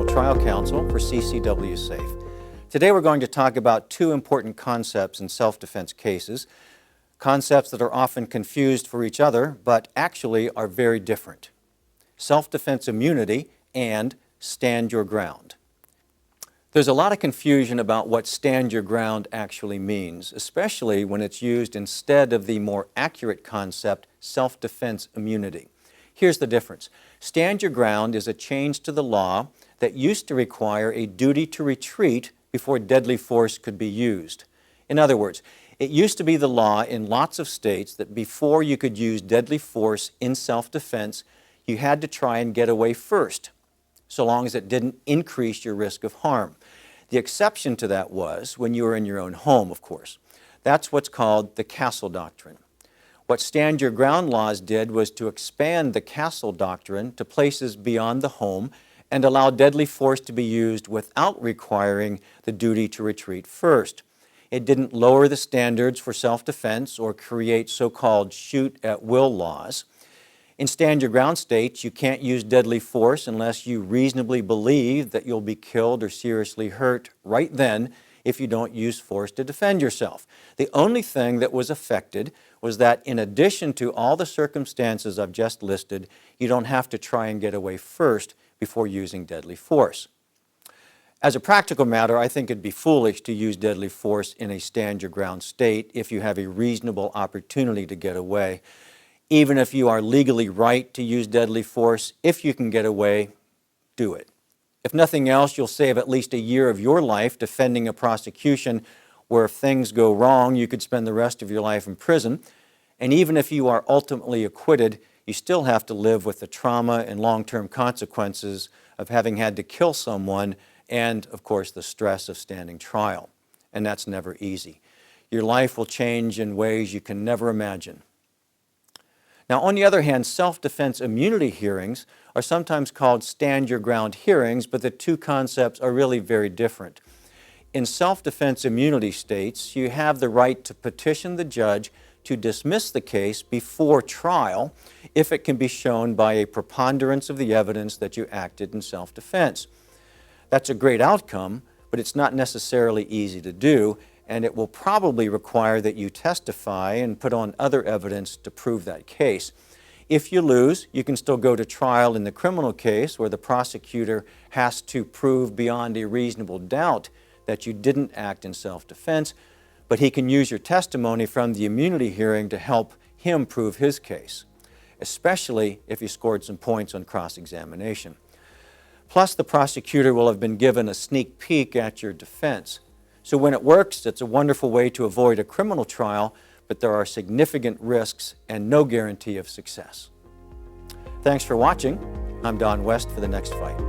Trial Counsel for CCW Safe. Today we're going to talk about two important concepts in self-defense cases, concepts that are often confused for each other but actually are very different. Self-defense immunity and stand your ground. There's a lot of confusion about what stand your ground actually means, especially when it's used instead of the more accurate concept, self-defense immunity. Here's the difference. Stand your ground is a change to the law that used to require a duty to retreat before deadly force could be used. In other words, it used to be the law in lots of states that before you could use deadly force in self-defense, you had to try and get away first, so long as it didn't increase your risk of harm. The exception to that was when you were in your own home, of course. That's what's called the Castle Doctrine. What stand your ground laws did was to expand the Castle Doctrine to places beyond the home and allow deadly force to be used without requiring the duty to retreat first. It didn't lower the standards for self-defense or create so-called shoot-at-will laws. In stand your ground states, you can't use deadly force unless you reasonably believe that you'll be killed or seriously hurt right then if you don't use force to defend yourself. The only thing that was affected was that in addition to all the circumstances I've just listed, you don't have to try and get away first before using deadly force. As a practical matter, I think it'd be foolish to use deadly force in a stand your ground state if you have a reasonable opportunity to get away. Even if you are legally right to use deadly force, if you can get away, do it. If nothing else, you'll save at least a year of your life defending a prosecution where if things go wrong, you could spend the rest of your life in prison. And even if you are ultimately acquitted, you still have to live with the trauma and long-term consequences of having had to kill someone and, of course, the stress of standing trial. And that's never easy. Your life will change in ways you can never imagine. Now, on the other hand, self-defense immunity hearings are sometimes called stand your ground hearings, but the two concepts are really very different. In self-defense immunity states, you have the right to petition the judge to dismiss the case before trial if it can be shown by a preponderance of the evidence that you acted in self-defense. That's a great outcome, but it's not necessarily easy to do, and it will probably require that you testify and put on other evidence to prove that case. If you lose, you can still go to trial in the criminal case where the prosecutor has to prove beyond a reasonable doubt that you didn't act in self-defense, but he can use your testimony from the immunity hearing to help him prove his case, especially if you scored some points on cross-examination. Plus, the prosecutor will have been given a sneak peek at your defense. So when it works, it's a wonderful way to avoid a criminal trial, but there are significant risks and no guarantee of success. Thanks for watching. I'm Don West for The Next Fight.